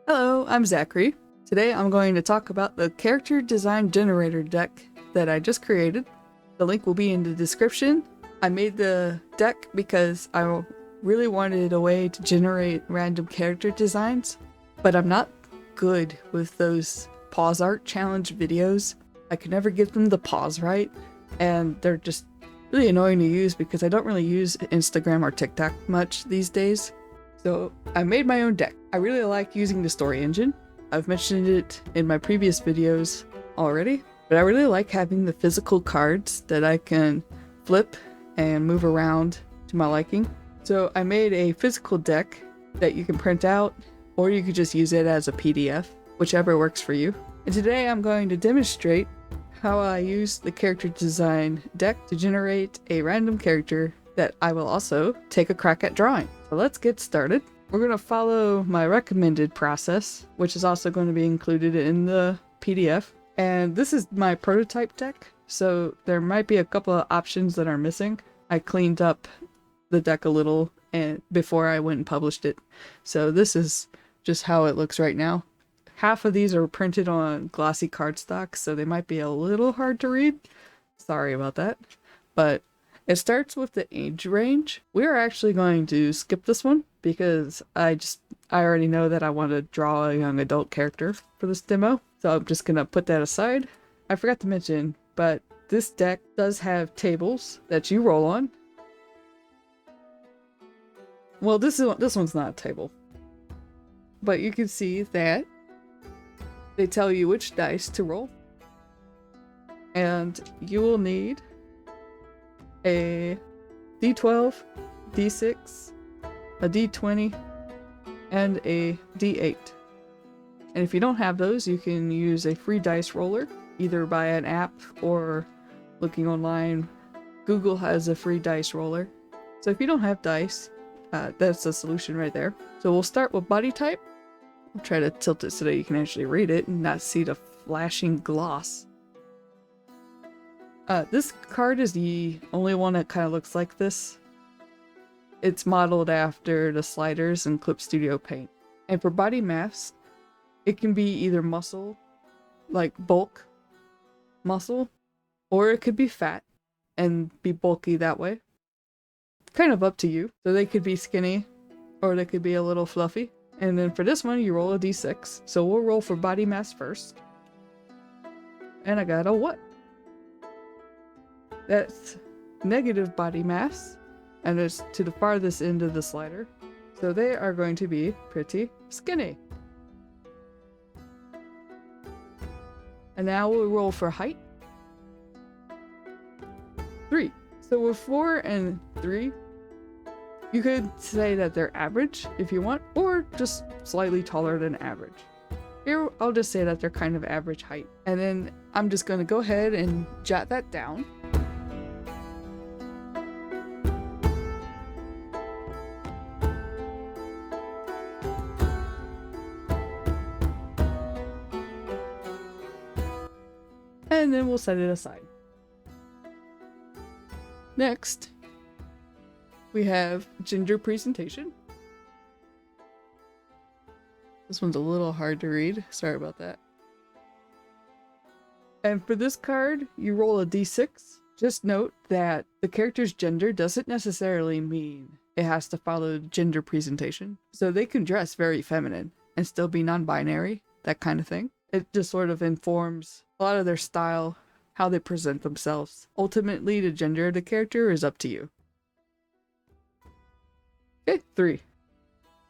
Hello, I'm Zachary. Today I'm going to talk about the character design generator deck that I just created. The link will be in the description. I made the deck because I really wanted a way to generate random character designs, but I'm not good with those pause art challenge videos. I could never get them to pause right, and they're just really annoying to use because I don't really use Instagram or TikTok much these days. So I made my own deck. I really like using the story engine. I've mentioned it in my previous videos already, but I really like having the physical cards that I can flip and move around to my liking. So I made a physical deck that you can print out, or you could just use it as a PDF, whichever works for you. And today I'm going to demonstrate how I use the character design deck to generate a random character that I will also take a crack at drawing. So let's get started. We're going to follow my recommended process, which is also going to be included in the PDF. And this is my prototype deck, so there might be a couple of options that are missing. I cleaned up the deck a little before I went and published it. So this is just how it looks right now. Half of these are printed on glossy cardstock, so they might be a little hard to read. Sorry about that. But it starts with the age range. We're actually going to skip this one because I already know that I want to draw a young adult character for this demo. So I'm just gonna put that aside. I forgot to mention, but this deck does have tables that you roll on. Well, this one's not a table. But you can see that they tell you which dice to roll. And you will need a D12, D6, a D20, and a D8. And if you don't have those, you can use a free dice roller, either by an app or looking online. Google has a free dice roller. So if you don't have dice, that's the solution right there. So we'll start with body type. I'll try to tilt it so that you can actually read it and not see the flashing gloss. This card is the only one that kind of looks like this. It's modeled after the sliders in Clip Studio Paint. And for body mass, it can be either muscle, like bulk muscle, or it could be fat and be bulky that way. Kind of up to you. So they could be skinny, or they could be a little fluffy. And then for this one, you roll a d6. So we'll roll for body mass first. And I got a what? That's negative body mass, and it's to the farthest end of the slider. So they are going to be pretty skinny. And now we'll roll for height. 3. So with 4 and 3, you could say that they're average if you want, or just slightly taller than average. Here, I'll just say that they're kind of average height. And then I'm just going to go ahead and jot that down. And then we'll set it aside. Next, we have gender presentation. This one's a little hard to read. Sorry about that. And for this card, you roll a d6. Just note that the character's gender doesn't necessarily mean it has to follow gender presentation. So they can dress very feminine and still be non-binary, that kind of thing. It just sort of informs a lot of their style, how they present themselves. Ultimately, the gender of the character is up to you. Okay, 3.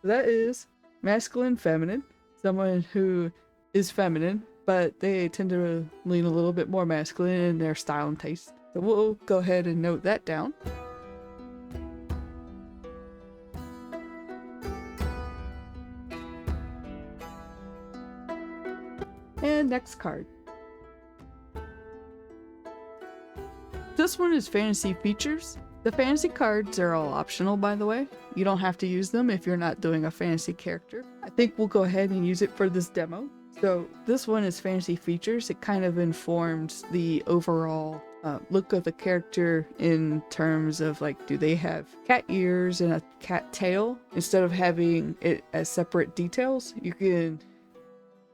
So that is masculine, feminine. Someone who is feminine, but they tend to lean a little bit more masculine in their style and taste. So we'll go ahead and note that down. And next card. This one is fantasy features. The fantasy cards are all optional, by the way. You don't have to use them if you're not doing a fantasy character. I think we'll go ahead and use it for this demo. So this one is fantasy features. It kind of informs the overall look of the character in terms of like, do they have cat ears and a cat tail? Instead of having it as separate details, you can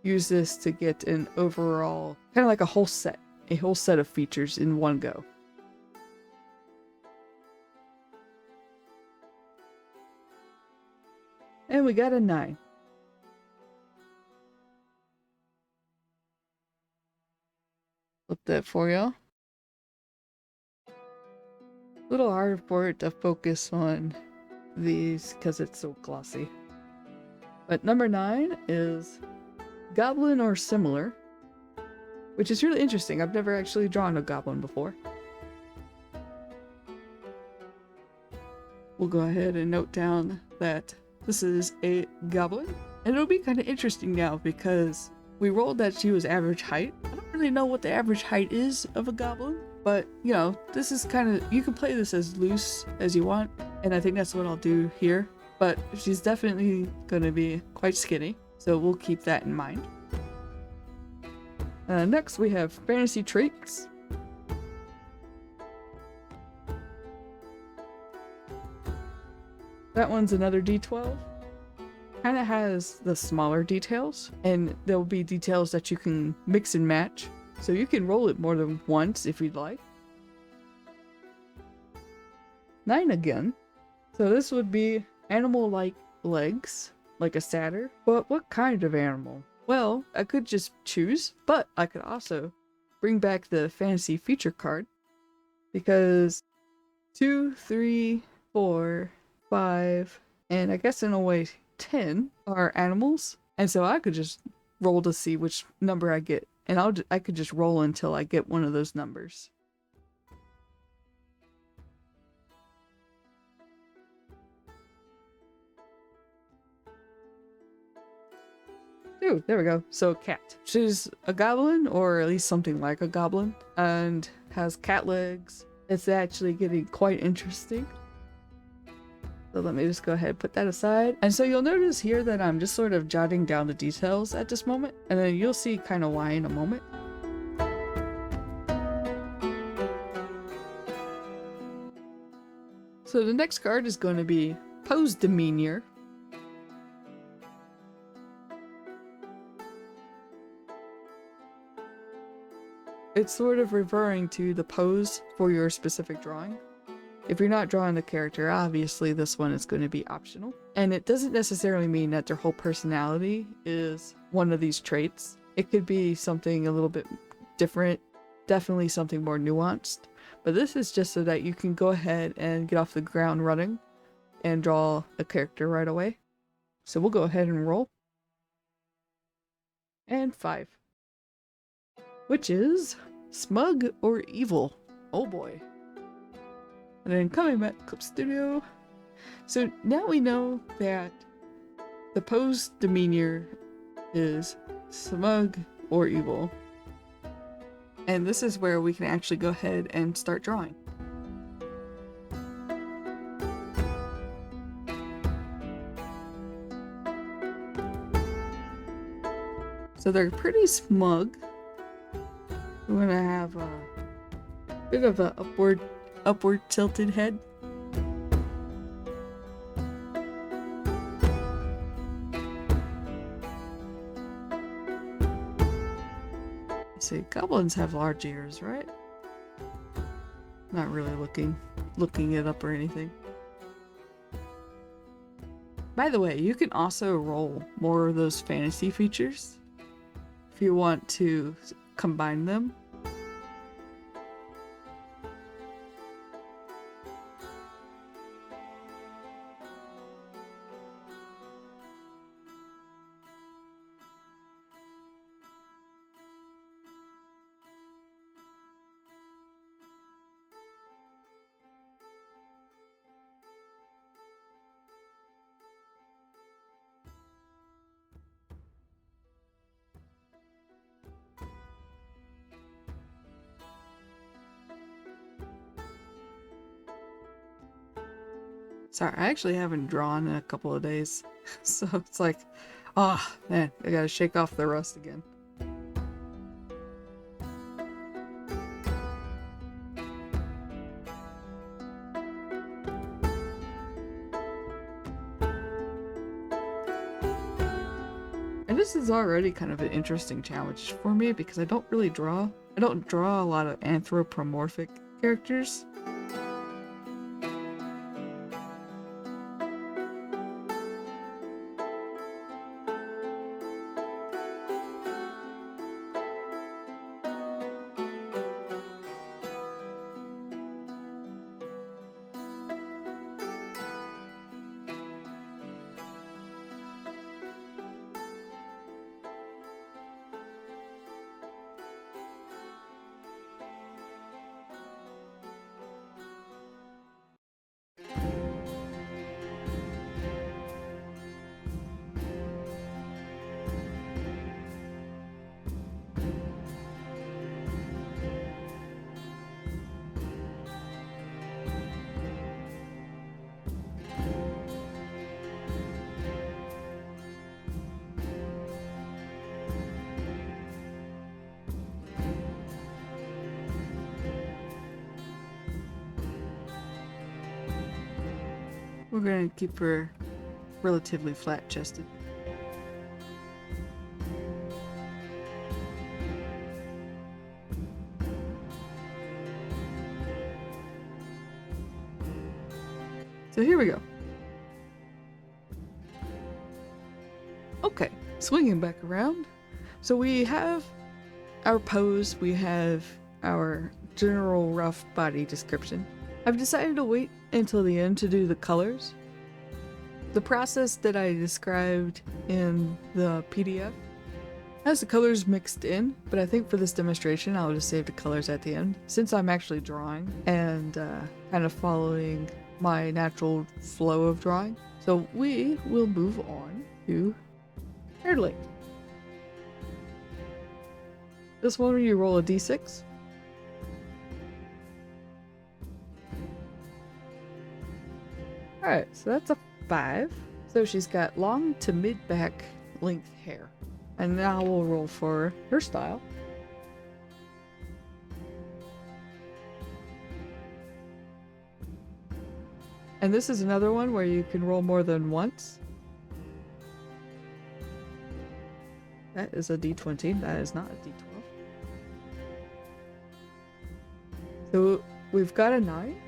use this to get an overall, kind of like a whole set of features in one go. And we got a 9. Flip that for y'all. A little hard for it to focus on these because it's so glossy. But number 9 is goblin or similar, which is really interesting. I've never actually drawn a goblin before. We'll go ahead and note down that this is a goblin. And it'll be kind of interesting now because we rolled that she was average height. I don't really know what the average height is of a goblin, but you know, this is kind of, you can play this as loose as you want, and I think that's what I'll do here. But she's definitely gonna be quite skinny, so we'll keep that in mind. Next we have fantasy traits. That one's another D12. Kind of has the smaller details, and there'll be details that you can mix and match. So you can roll it more than once if you'd like. 9 again. So this would be animal-like legs, like a satyr. But what kind of animal? Well, I could just choose, but I could also bring back the fantasy feature card, because 2, 3, 4, 5, and I guess in a way 10 are animals, and so I could just roll to see which number I get, and I could just roll until I get one of those numbers. Ooh, there we go. So a cat. She's a goblin, or at least something like a goblin, and has cat legs. It's actually getting quite interesting. So let me just go ahead and put that aside. And so you'll notice here that I'm just sort of jotting down the details at this moment, and then you'll see kind of why in a moment. So the next card is going to be Pose Demeanor. It's sort of referring to the pose for your specific drawing. If you're not drawing the character, obviously this one is going to be optional. And it doesn't necessarily mean that their whole personality is one of these traits. It could be something a little bit different, definitely something more nuanced. But this is just so that you can go ahead and get off the ground running and draw a character right away. So we'll go ahead and roll. And 5. Which is smug or evil. Oh boy. And then coming back to Clip Studio. So now we know that the pose demeanor is smug or evil. And this is where we can actually go ahead and start drawing. So they're pretty smug. We're gonna have a bit of an upward tilted head. Let's see, goblins have large ears, right? Not really looking it up or anything. By the way, you can also roll more of those fantasy features if you want to combine them. Sorry, I actually haven't drawn in a couple of days, so it's like, oh man, I gotta shake off the rust again. And this is already kind of an interesting challenge for me because I don't draw a lot of anthropomorphic characters. We're gonna keep her relatively flat-chested. So here we go. Okay, swinging back around. So we have our pose, we have our general rough body description. I've decided to wait until the end to do the colors. The process that I described in the PDF has the colors mixed in, but I think for this demonstration I'll just save the colors at the end, since I'm actually drawing and kind of following my natural flow of drawing. So we will move on to hair length. This one you roll a d6. Alright, so that's a 5. So she's got long to mid-back length hair. And now we'll roll for her style. And this is another one where you can roll more than once. That is a d20, that is not a d12. So we've got a 9.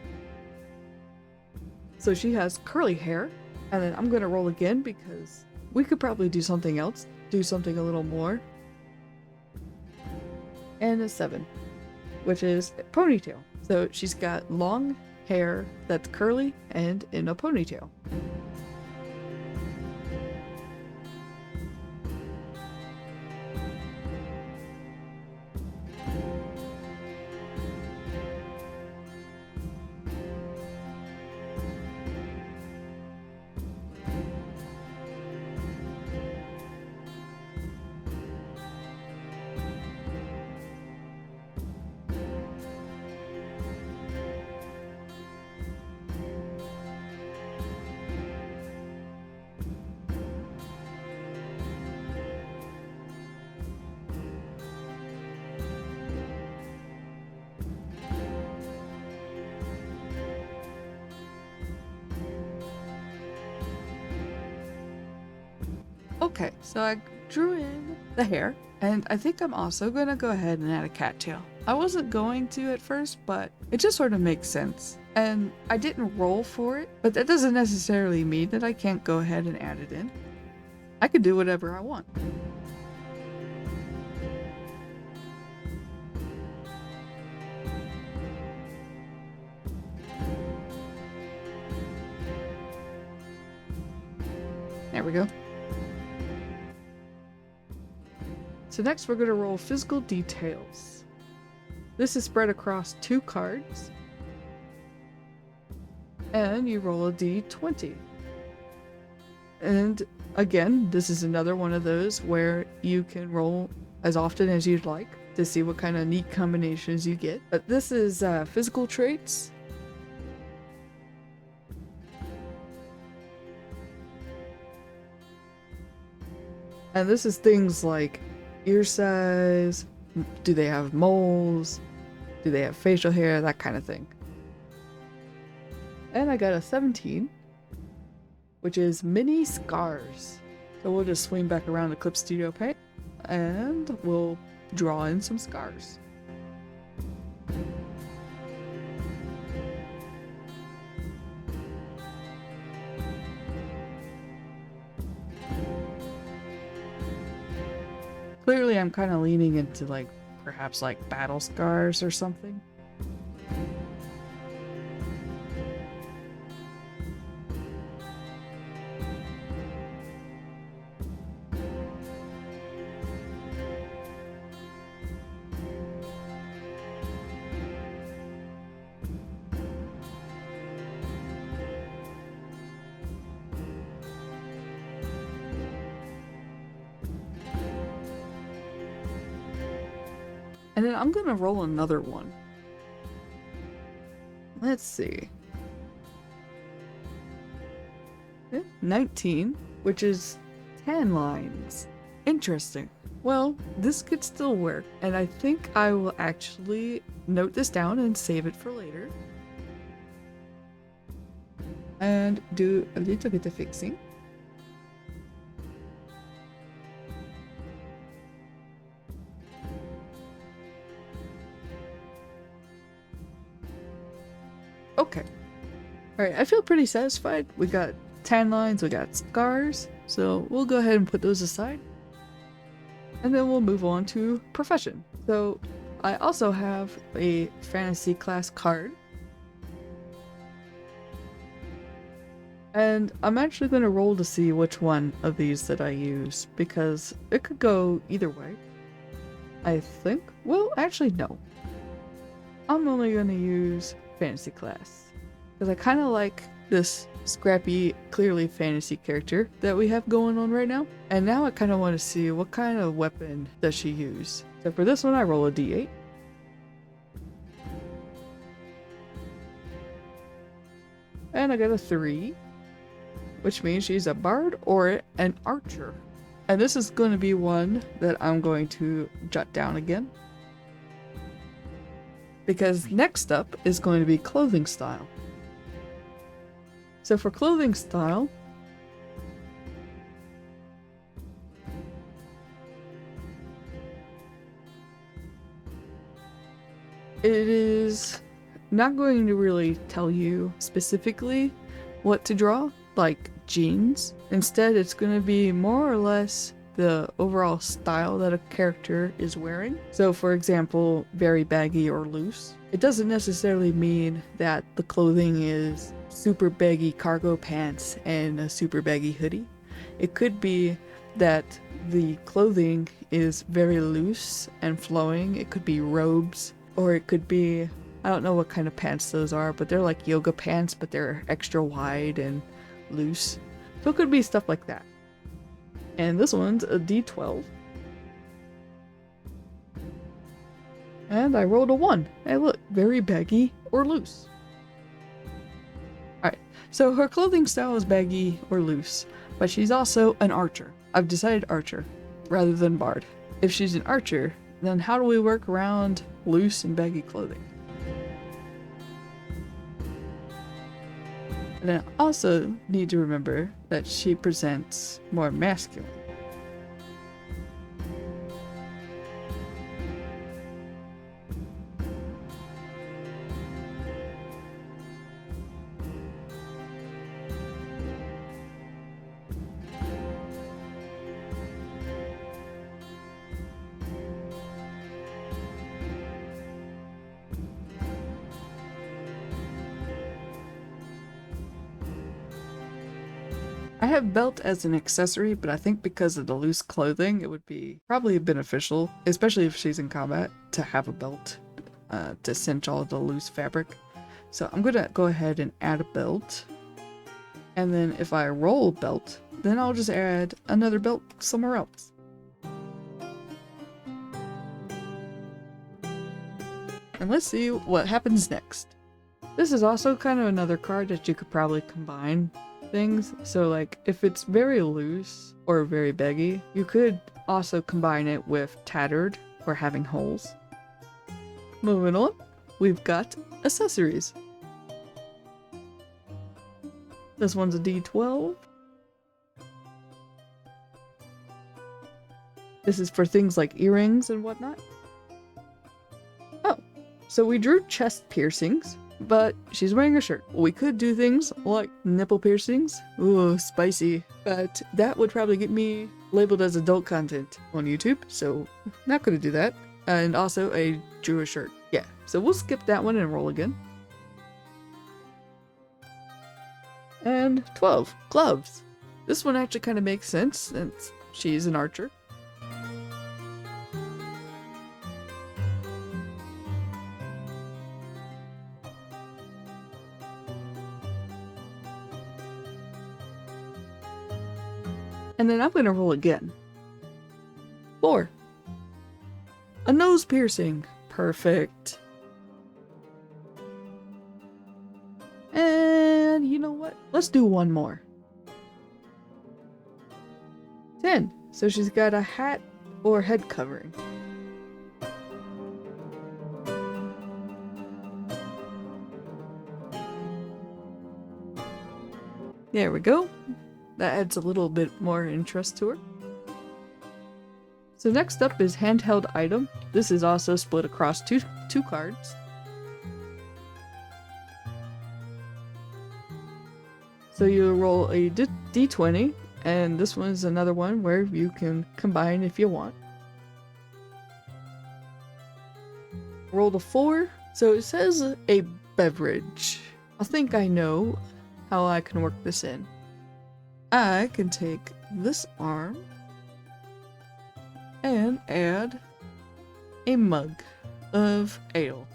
So she has curly hair, and then I'm gonna roll again because we could probably do something else, do something a little more. And a 7, which is a ponytail. So she's got long hair that's curly and in a ponytail. Okay, so I drew in the hair, and I think I'm also gonna go ahead and add a cattail. I wasn't going to at first, but it just sort of makes sense. And I didn't roll for it, but that doesn't necessarily mean that I can't go ahead and add it in. I could do whatever I want. There we go. So next we're going to roll physical details. This is spread across 2 cards. And you roll a d20. And again, this is another one of those where you can roll as often as you'd like to see what kind of neat combinations you get. But this is physical traits. And this is things like ear size, do they have moles, do they have facial hair, that kind of thing. And I got a 17, which is mini scars. So we'll just swing back around the Clip Studio paint and we'll draw in some scars. Clearly I'm kind of leaning into like perhaps like battle scars or something. And then I'm gonna roll another one. Let's see. 19, which is 10 lines. Interesting. Well, this could still work, and I think I will actually note this down and save it for later. And do a little bit of fixing. Okay. Alright, I feel pretty satisfied. We got tan lines, we got scars, so we'll go ahead and put those aside. And then we'll move on to profession. So I also have a fantasy class card. And I'm actually going to roll to see which one of these that I use, because it could go either way. I think. Well, actually, no. I'm only going to use fantasy class, because I kind of like this scrappy, clearly fantasy character that we have going on right now. And now I kind of want to see what kind of weapon does she use. So for this one, I roll a d8. And I got a 3, which means she's a bard or an archer. And this is going to be one that I'm going to jot down again, because next up is going to be clothing style. So for clothing style, it is not going to really tell you specifically what to draw, like jeans. Instead, it's going to be more or less the overall style that a character is wearing. So for example, very baggy or loose. It doesn't necessarily mean that the clothing is super baggy cargo pants and a super baggy hoodie. It could be that the clothing is very loose and flowing. It could be robes, or it could be, I don't know what kind of pants those are, but they're like yoga pants, but they're extra wide and loose. So it could be stuff like that. And this one's a d12. And I rolled a 1. Hey look, very baggy or loose. Alright, so her clothing style is baggy or loose, but she's also an archer. I've decided archer rather than bard. If she's an archer, then how do we work around loose and baggy clothing? And I also need to remember that she presents more masculine. I have belt as an accessory, but I think because of the loose clothing, it would be probably beneficial, especially if she's in combat, to have a belt to cinch all the loose fabric. So I'm gonna go ahead and add a belt. And then if I roll a belt, then I'll just add another belt somewhere else. And let's see what happens next. This is also kind of another card that you could probably combine things. So like if it's very loose or very baggy, you could also combine it with tattered or having holes. Moving on, we've got accessories. This one's a d12. This is for things like earrings and whatnot. Oh, so we drew chest piercings, but she's wearing a shirt. We could do things like nipple piercings. Ooh, spicy. But that would probably get me labeled as adult content on YouTube, so not gonna do that. And also a drew a shirt. Yeah, so we'll skip that one and roll again. And 12, gloves. This one actually kind of makes sense since she's an archer. And then I'm gonna roll again. 4. A nose piercing. Perfect. And you know what? Let's do one more. 10. So she's got a hat or head covering. There we go. That adds a little bit more interest to her. So next up is handheld item. This is also split across two cards. So you roll a d20, and this one is another one where you can combine if you want. Rolled a 4, so it says a beverage. I think I know how I can work this in. I can take this arm and add a mug of ale.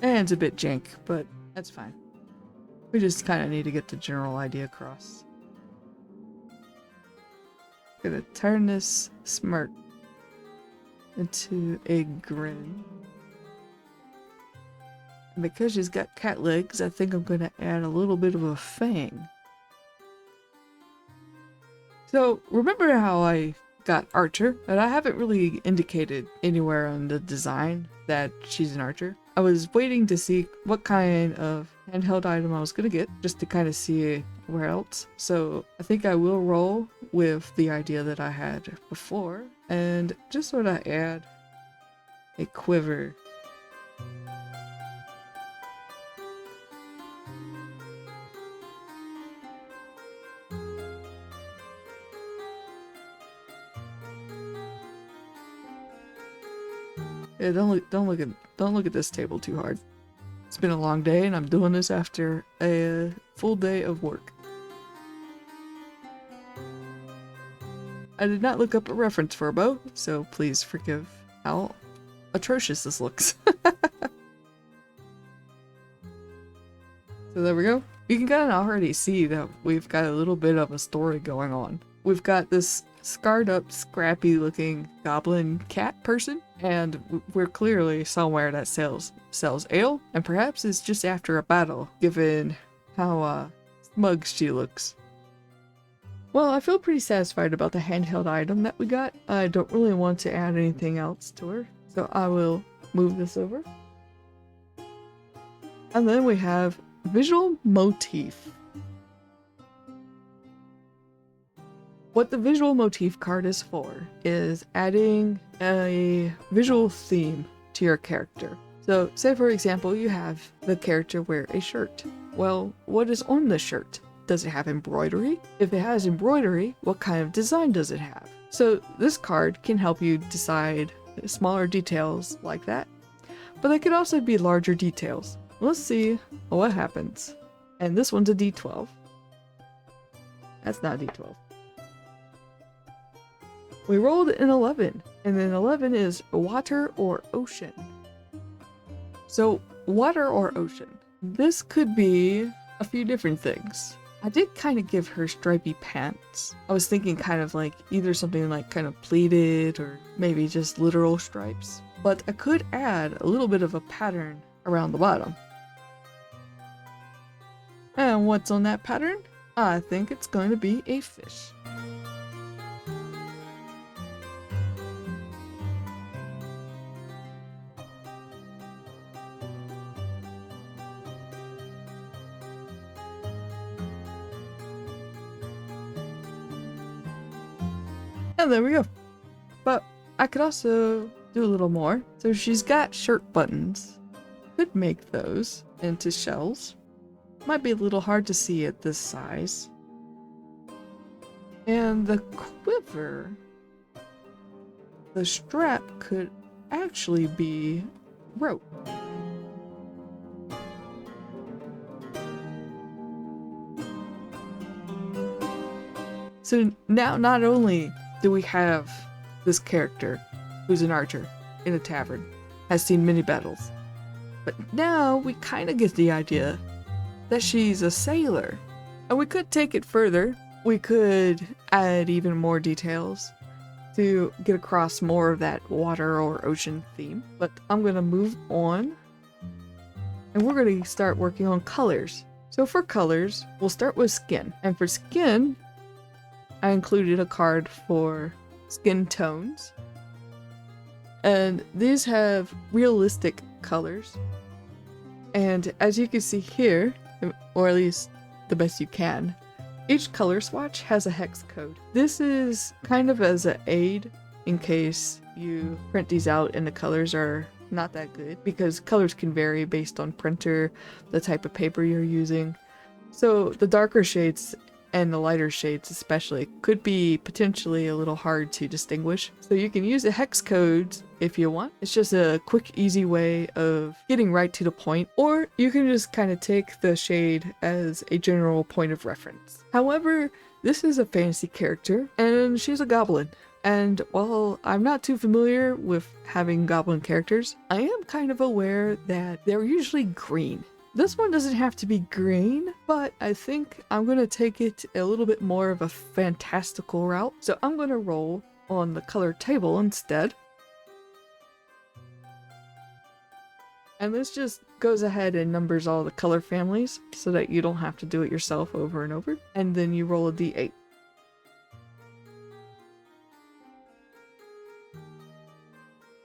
And it's a bit jank, but that's fine. We just kind of need to get the general idea across. Gonna turn this smirk into a grin. And because she's got cat legs, I think I'm gonna add a little bit of a fang. So remember how I got archer, but I haven't really indicated anywhere on the design that she's an archer. I was waiting to see what kind of handheld item I was gonna get, just to kind of see where else. So I think I will roll with the idea that I had before and just sort of add a quiver. Yeah, don't look at this table too hard. It's been a long day and I'm doing this after a full day of work. I did not look up a reference for a bow, so please forgive how atrocious this looks. So there we go. You can kind of already see that we've got a little bit of a story going on. We've got this scarred up, scrappy looking goblin cat person, and we're clearly somewhere that sells ale, and perhaps it's just after a battle, given how smug she looks. Well, I feel pretty satisfied about the handheld item that we got. I don't really want to add anything else to her, so I will move this over. And then we have visual motif. What the visual motif card is for is adding a visual theme to your character. So say for example you have the character wear a shirt. Well, what is on the shirt? Does it have embroidery? If it has embroidery, what kind of design does it have? So this card can help you decide smaller details like that, but they could also be larger details. Let's see what happens. And this one's a D12. That's not a D12. We rolled an 11, and then 11 is water or ocean. So water or ocean. This could be a few different things. I did kind of give her stripy pants. I was thinking kind of like either something like kind of pleated or maybe just literal stripes. But I could add a little bit of a pattern around the bottom. And what's on that pattern? I think it's going to be a fish. And there we go. But I could also do a little more. So she's got shirt buttons. Could make those into shells. Might be a little hard to see at this size. And the quiver, the strap could actually be rope. So now not only do we have this character who's an archer in a tavern, has seen many battles, but now we kind of get the idea that she's a sailor. And we could take it further. We could add even more details to get across more of that water or ocean theme. But I'm going to move on. And we're going to start working on colors. So for colors, we'll start with skin. And for skin, I included a card for skin tones. And these have realistic colors. And as you can see here, or at least the best you can, each color swatch has a hex code. This is kind of as an aid in case you print these out and the colors are not that good, because colors can vary based on printer, the type of paper you're using. So the darker shades and the lighter shades especially could be potentially a little hard to distinguish. So you can use the hex codes if you want. It's just a quick, easy way of getting right to the point, or you can just kind of take the shade as a general point of reference. However, this is a fantasy character and she's a goblin. And while I'm not too familiar with having goblin characters, I am kind of aware that they're usually green. This one doesn't have to be green, but I think I'm going to take it a little bit more of a fantastical route. So I'm going to roll on the color table instead. And this just goes ahead and numbers all the color families so that you don't have to do it yourself over and over. And then you roll a d8.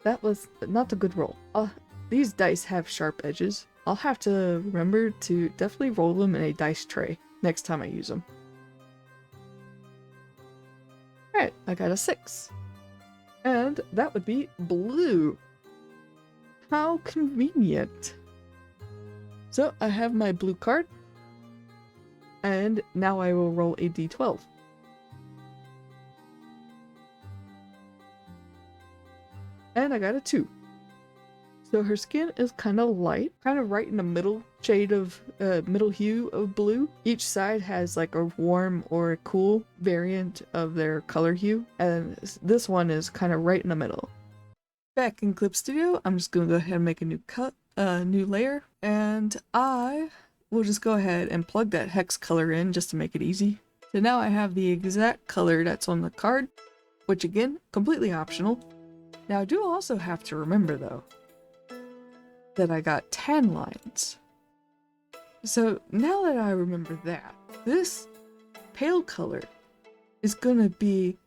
That was not a good roll. These dice have sharp edges. I'll have to remember to definitely roll them in a dice tray next time I use them. Alright, I got a 6. And that would be blue. How convenient. So I have my blue card. And now I will roll a d12. And I got a 2. So her skin is kind of light, kind of right in the middle shade of, middle hue of blue. Each side has like a warm or a cool variant of their color hue. And this one is kind of right in the middle. Back in Clip Studio, I'm just going to go ahead and make a new layer. And I will just go ahead and plug that hex color in just to make it easy. So now I have the exact color that's on the card, which again, completely optional. Now I do also have to remember though, that I got tan lines. So now that I remember that, this pale color is gonna be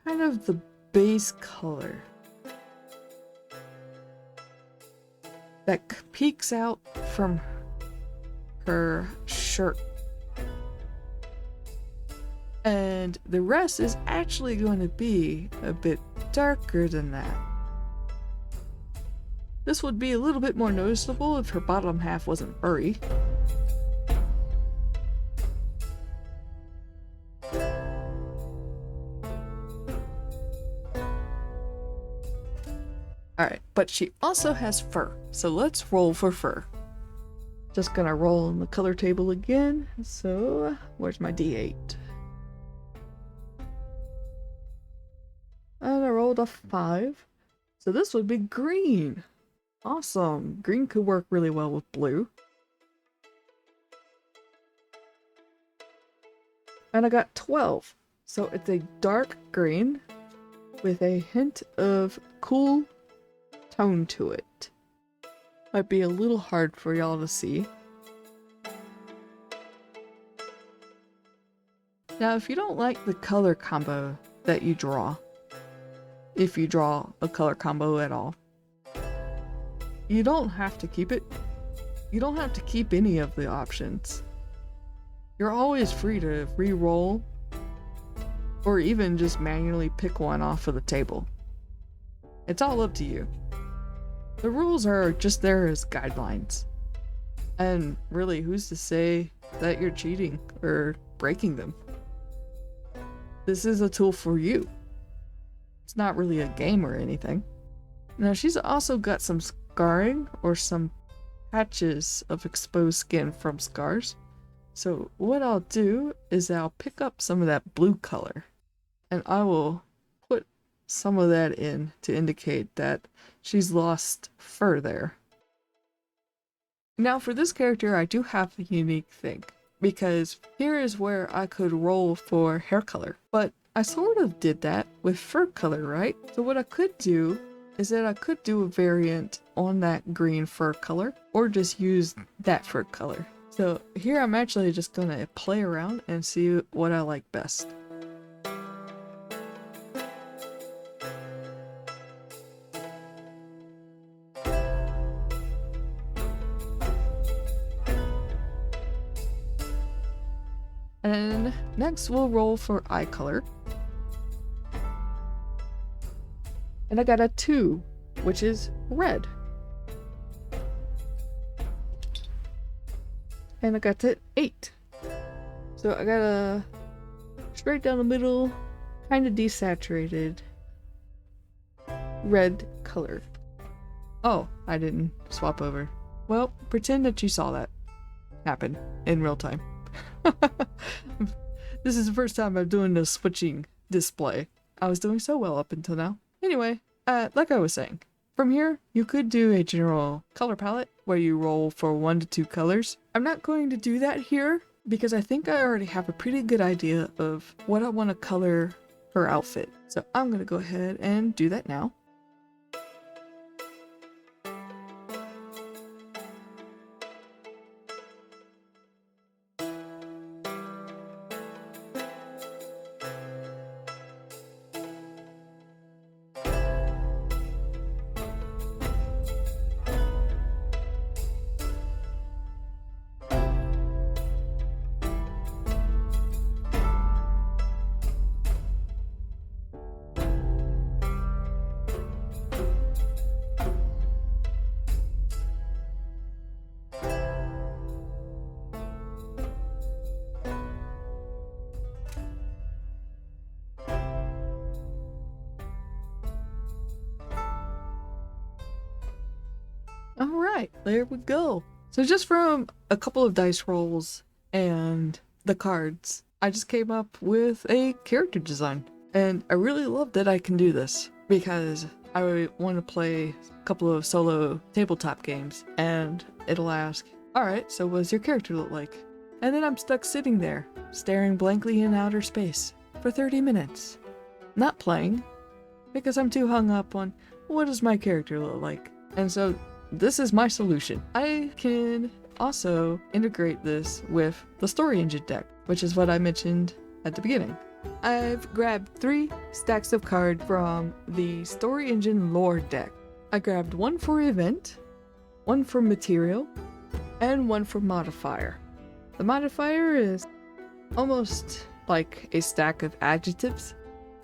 kind of the base color that peeks out from her shirt. And the rest is actually going to be a bit darker than that. This would be a little bit more noticeable if her bottom half wasn't furry. Alright, but she also has fur, so let's roll for fur. Just gonna roll on the color table again, so where's my d8? And I rolled a 5, so this would be green. Awesome, green could work really well with blue. And I got 12, so it's a dark green with a hint of cool tone to it. Might be a little hard for y'all to see. Now if you don't like the color combo that you draw, if you draw a color combo at all, you don't have to keep it. You don't have to keep any of the options. You're always free to re-roll or even just manually pick one off of the table. It's all up to you. The rules are just there as guidelines. And really, who's to say that you're cheating or breaking them? This is a tool for you. It's not really a game or anything. Now, she's also got some scarring or some patches of exposed skin from scars. So what I'll do is I'll pick up some of that blue color and I will put some of that in to indicate that she's lost fur there. Now for this character, I do have a unique thing, because here is where I could roll for hair color, but I sort of did that with fur color, right? So what I could do is that I could do a variant on that green fur color, or just use that fur color. So here I'm actually just gonna play around and see what I like best. And next we'll roll for eye color. And I got a 2, which is red. And I got an 8. So I got a straight down the middle, kind of desaturated red color. Oh, I didn't swap over. Well, pretend that you saw that happen in real time. This is the first time I'm doing the switching display. I was doing so well up until now. Anyway, like I was saying, from here you could do a general color palette where you roll for 1 to 2 colors. I'm not going to do that here because I think I already have a pretty good idea of what I want to color her outfit. So I'm going to go ahead and do that now. Alright, there we go. So just from a couple of dice rolls and the cards, I just came up with a character design. And I really love that I can do this because I want to play a couple of solo tabletop games and it'll ask, alright, so what does your character look like? And then I'm stuck sitting there, staring blankly in outer space for 30 minutes. Not playing, because I'm too hung up on what does my character look like? And so this is my solution. I can also integrate this with the Story Engine deck, which is what I mentioned at the beginning. I've grabbed 3 stacks of cards from the Story Engine lore deck. I grabbed 1 for event, 1 for material, and 1 for modifier. The modifier is almost like a stack of adjectives,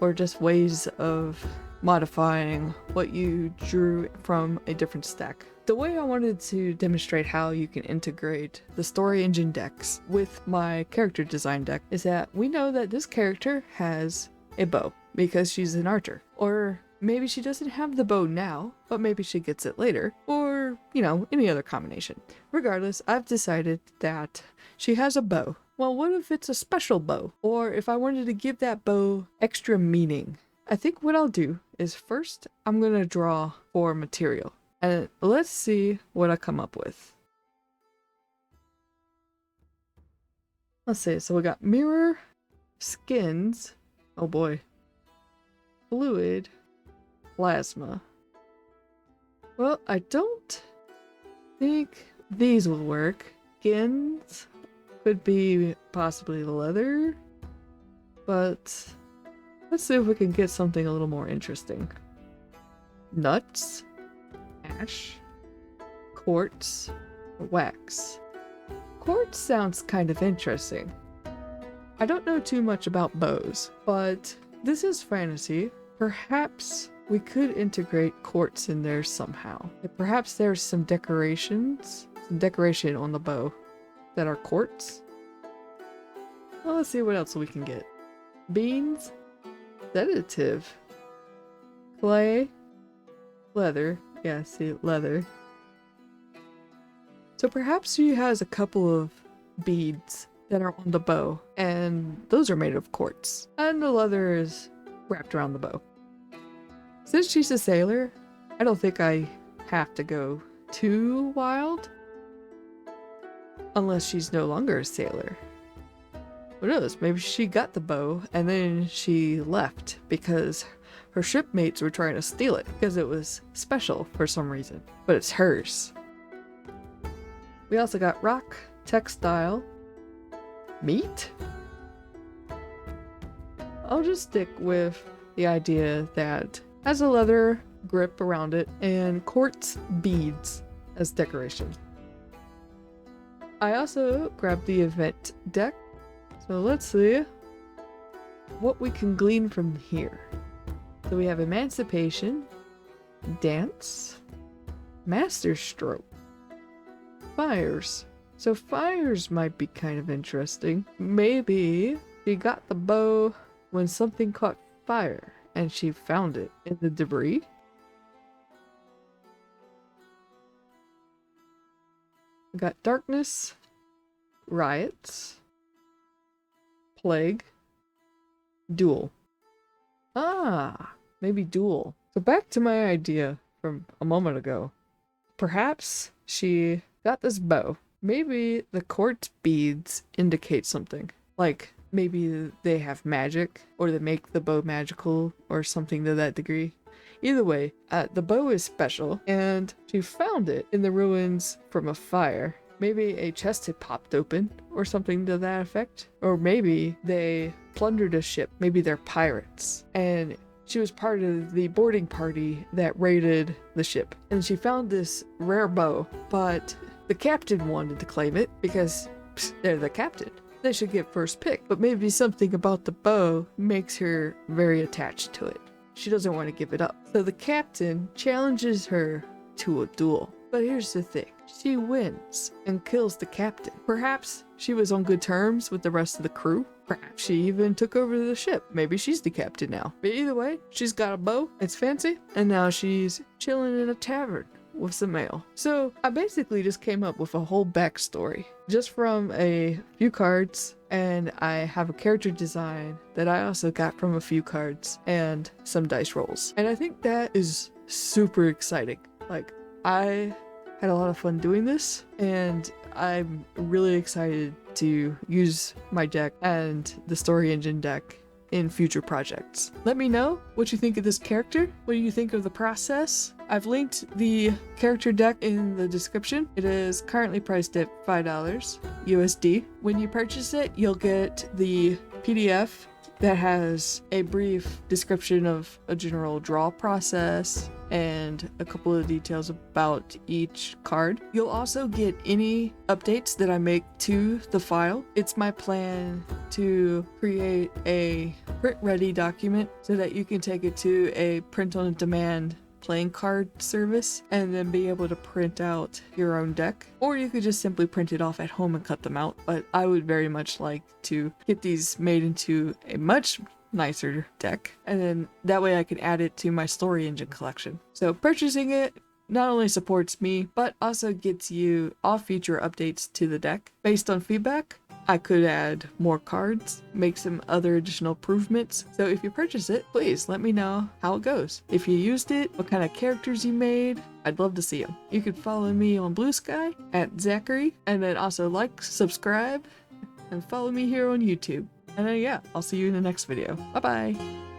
or just ways of modifying what you drew from a different stack. The way I wanted to demonstrate how you can integrate the Story Engine decks with my character design deck is that we know that this character has a bow because she's an archer. Or maybe she doesn't have the bow now, but maybe she gets it later. Or, you know, any other combination. Regardless, I've decided that she has a bow. Well, what if it's a special bow? Or if I wanted to give that bow extra meaning? I think what I'll do is first I'm going to draw for material. And let's see what I come up with. Let's see, so we got mirror, skins, oh boy, fluid, plasma. Well, I don't think these will work. Skins could be possibly leather, but let's see if we can get something a little more interesting. Nuts, ash, quartz, wax. Quartz sounds kind of interesting. I don't know too much about bows, but this is fantasy. Perhaps we could integrate quartz in there somehow. Perhaps there's some decoration on the bow that are quartz. Well, let's see what else we can get. Beans, sedative, clay, leather. Yeah, see, leather. So perhaps she has a couple of beads that are on the bow, and those are made of quartz. And the leather is wrapped around the bow. Since she's a sailor, I don't think I have to go too wild. Unless she's no longer a sailor. Who knows, maybe she got the bow and then she left because her shipmates were trying to steal it because it was special for some reason. But it's hers. We also got rock, textile, meat? I'll just stick with the idea that has a leather grip around it and quartz beads as decoration. I also grabbed the event deck, so let's see what we can glean from here. So we have Emancipation, Dance, Masterstroke, Fires. So fires might be kind of interesting. Maybe she got the bow when something caught fire and she found it in the debris. We got darkness, riots, plague, duel. Maybe duel. So back to my idea from a moment ago. Perhaps she got this bow. Maybe the quartz beads indicate something. Like, maybe they have magic, or they make the bow magical, or something to that degree. Either way, the bow is special, and she found it in the ruins from a fire. Maybe a chest had popped open, or something to that effect. Or maybe they plundered a ship. Maybe they're pirates. And she was part of the boarding party that raided the ship. And she found this rare bow, but the captain wanted to claim it because they're the captain. They should get first pick. But maybe something about the bow makes her very attached to it. She doesn't want to give it up. So the captain challenges her to a duel. But here's the thing. She wins and kills the captain. Perhaps she was on good terms with the rest of the crew. Perhaps she even took over the ship. Maybe she's the captain now. But either way, she's got a bow. It's fancy. And now she's chilling in a tavern with some ale. So I basically just came up with a whole backstory just from a few cards, and I have a character design that I also got from a few cards and some dice rolls. And I think that is super exciting. Like, I had a lot of fun doing this, and I'm really excited to use my deck and the story engine deck in future projects. Let me know what you think of this character. What do you think of the process? I've linked the character deck in the description. It is currently priced at $5 USD. When you purchase it, you'll get the PDF that has a brief description of a general draw process and a couple of details about each card. You'll also get any updates that I make to the file. It's my plan to create a print-ready document so that you can take it to a print-on-demand playing card service and then be able to print out your own deck, or you could just simply print it off at home and cut them out. But I would very much like to get these made into a much nicer deck, and then that way I can add it to my story engine collection. So purchasing it not only supports me, but also gets you all future updates to the deck. Based on feedback, I could add more cards, make some other additional improvements. So if you purchase it, please let me know how it goes. If you used it, what kind of characters you made, I'd love to see them. You can follow me on Blue Sky at Zachary, and then also like, subscribe, and follow me here on YouTube. And then yeah, I'll see you in the next video. Bye bye!